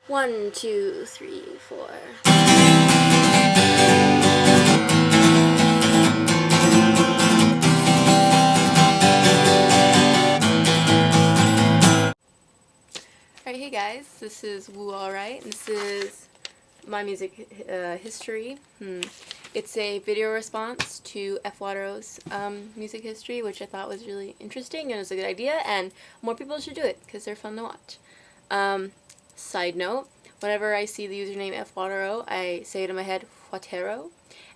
1, 2, 3, 4. Alright, hey guys, this is Woo Alright, and this is my music history. It's a video response to FwaterO's music history, which I thought was really interesting and it was a good idea, and more people should do it because they're fun to watch. Side note, whenever I see the username FwaterO, I say it in my head, FwaterO,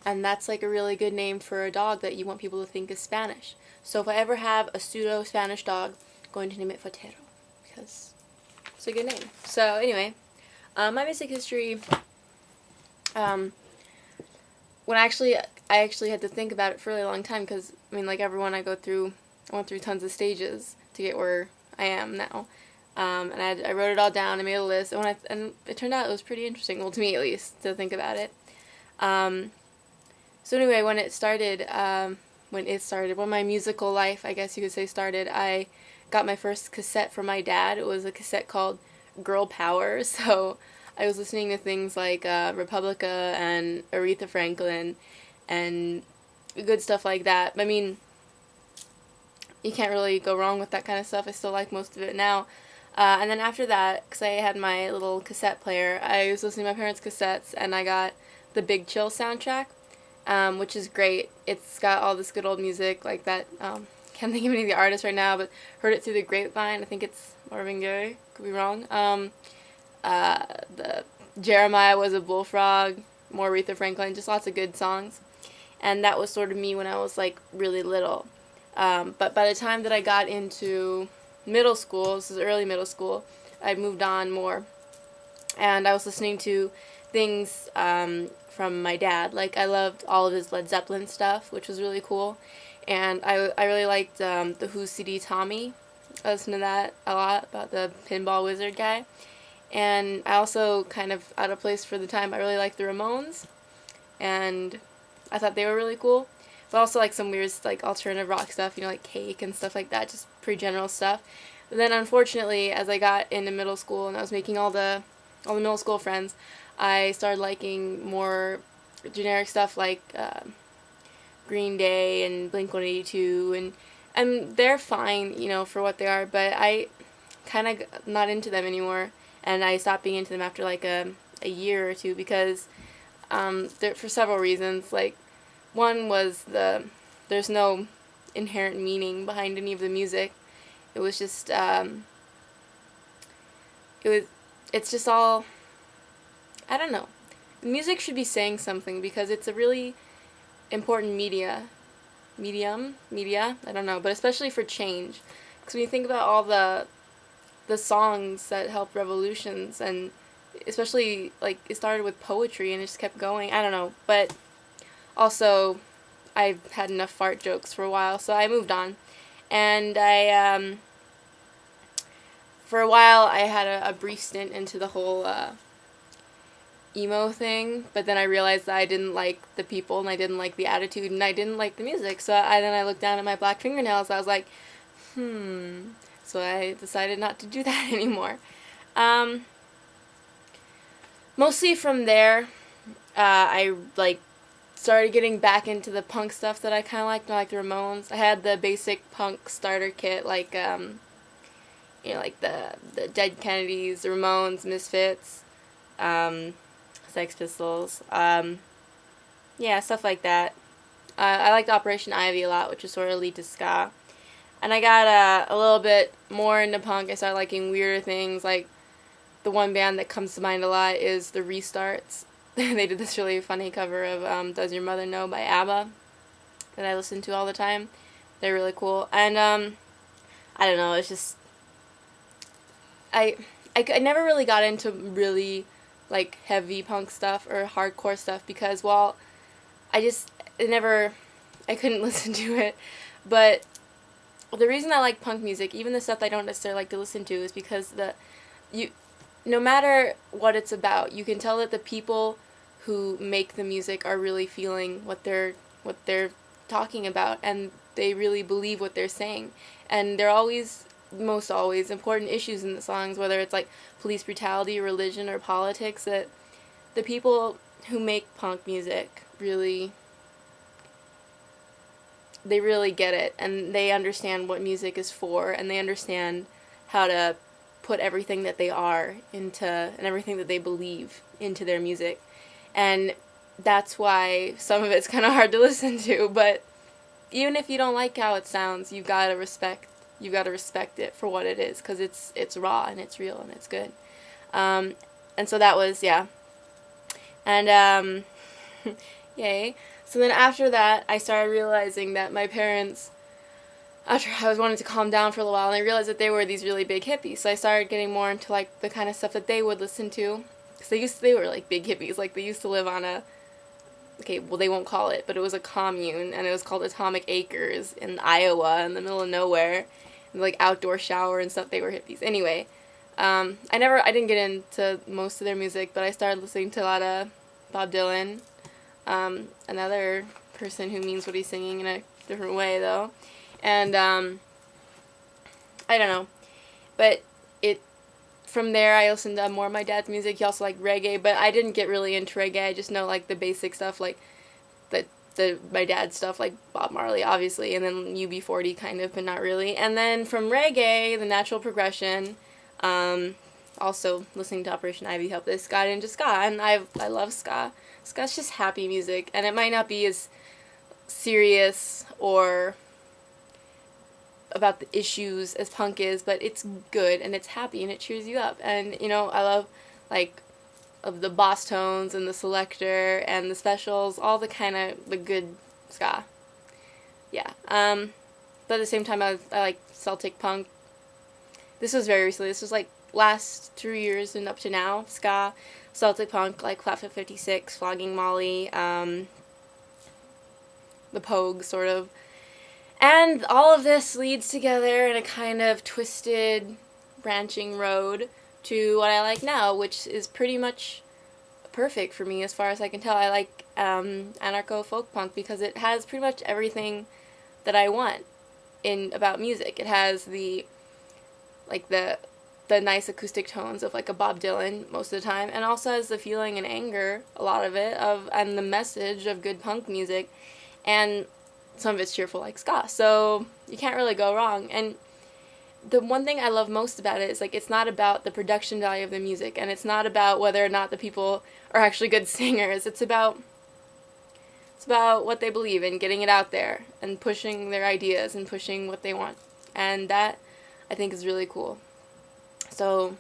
and that's like a really good name for a dog that you want people to think is Spanish. So if I ever have a pseudo-Spanish dog, I'm going to name it FwaterO, because it's a good name. So anyway, my music history, when I actually had to think about it for a really long time, because I mean, like everyone, I went through tons of stages to get where I am now. And I wrote it all down. I made a list, and it turned out it was pretty interesting. Well, to me at least, to think about it. So anyway, when my musical life, I guess you could say, started, I got my first cassette from my dad. It was a cassette called Girl Power. So I was listening to things like Republica and Aretha Franklin and good stuff like that. I mean, you can't really go wrong with that kind of stuff. I still like most of it now. And then after that, because I had my little cassette player, I was listening to my parents' cassettes, and I got the Big Chill soundtrack, which is great. It's got all this good old music like that. Can't think of any of the artists right now, but heard it through the grapevine. I think it's Marvin Gaye. Could be wrong. The Jeremiah Was a Bullfrog, more Aretha Franklin, just lots of good songs. And that was sort of me when I was like really little. But by the time that I got into middle school, this is early middle school, I moved on more, and I was listening to things from my dad. Like, I loved all of his Led Zeppelin stuff, which was really cool, and I really liked the Who's CD Tommy. I listened to that a lot, about the pinball wizard guy. And I also, kind of out of place for the time, I really liked the Ramones, and I thought they were really cool. But also like some weird like alternative rock stuff, like Cake and stuff like that, just pretty general stuff. But then unfortunately, as I got into middle school and I was making all the middle school friends, I started liking more generic stuff like Green Day and Blink-182, and they're fine, for what they are, but I kind of not into them anymore, and I stopped being into them after like a year or two, because for several reasons. Like, one was there's no inherent meaning behind any of the music. It was just it's just all, I don't know. Music should be saying something, because it's a really important medium, I don't know, but especially for change. Because when you think about all the songs that helped revolutions, and especially like it started with poetry and it just kept going, I don't know, but also, I've had enough fart jokes for a while, so I moved on. And for a while, I had a brief stint into the whole emo thing, but then I realized that I didn't like the people, and I didn't like the attitude, and I didn't like the music. So then I looked down at my black fingernails, I was like, So I decided not to do that anymore. Mostly from there, I started getting back into the punk stuff that I kind of liked, like the Ramones. I had the basic punk starter kit, like like the Dead Kennedys, the Ramones, Misfits, Sex Pistols, stuff like that. I liked Operation Ivy a lot, which is sort of lead to ska. And I got a little bit more into punk. I started liking weirder things, like the one band that comes to mind a lot is the Restarts. They did this really funny cover of Does Your Mother Know by ABBA that I listen to all the time. They're really cool. And I don't know, it's just I never really got into really like heavy punk stuff or hardcore stuff, because I couldn't listen to it. But the reason I like punk music, even the stuff I don't necessarily like to listen to, is because no matter what it's about, you can tell that the people who make the music are really feeling what they're talking about, and they really believe what they're saying. And they're always most always important issues in the songs, whether it's like police brutality, religion, or politics, that the people who make punk music really, they really get it, and they understand what music is for, and they understand how to put everything that they are into, and everything that they believe into their music. And that's why some of it's kind of hard to listen to, but even if you don't like how it sounds, you gotta respect it for what it is, because it's raw and it's real and it's good. And so that was, yeah. And yay. So then after that, I started realizing that my parents, after I was wanting to calm down for a little while, and I realized that they were these really big hippies. So I started getting more into like the kind of stuff that they would listen to, because they were like big hippies. Like they used to live on a, okay, well they won't call it, but it was a commune, and it was called Atomic Acres in Iowa, in the middle of nowhere, and like outdoor shower and stuff. They were hippies. Anyway, I didn't get into most of their music, but I started listening to a lot of Bob Dylan, another person who means what he's singing in a different way though, and I don't know, but from there I listened to more of my dad's music. He also liked reggae, but I didn't get really into reggae. I just know like the basic stuff, like my dad's stuff, like Bob Marley obviously, and then UB40 kind of, but not really. And then from reggae, the natural progression, also listening to Operation Ivy helped this, got into ska, and I love ska. Ska's just happy music, and it might not be as serious or about the issues as punk is, but it's good and it's happy and it cheers you up. And I love like of the Boss Tones and the Selector and the Specials, all the kind of the good ska. Yeah. But at the same time, I like Celtic punk. This was very recently. This was like last 2 years and up to now. Ska, Celtic punk, like Flatfoot 56, Flogging Molly, the Pogues, sort of. And all of this leads together in a kind of twisted, branching road to what I like now, which is pretty much perfect for me as far as I can tell. I like anarcho-folk punk because it has pretty much everything that I want about music. It has the nice acoustic tones of like a Bob Dylan most of the time, and also has the feeling and anger, a lot of it, and the message of good punk music, and some of it's cheerful like ska, so you can't really go wrong. And the one thing I love most about it is like it's not about the production value of the music, and it's not about whether or not the people are actually good singers. It's about what they believe in, getting it out there and pushing their ideas and pushing what they want, and that I think is really cool. So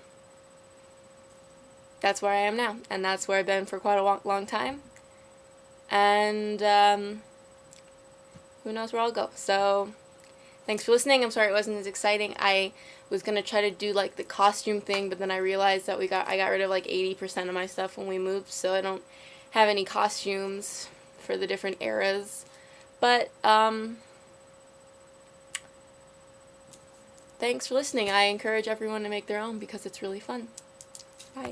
that's where I am now, and that's where I've been for quite a long time, and who knows where I'll go. So thanks for listening. I'm sorry it wasn't as exciting. I was going to try to do like the costume thing, but then I realized that I got rid of like 80% of my stuff when we moved, so I don't have any costumes for the different eras. But thanks for listening. I encourage everyone to make their own because it's really fun. Bye.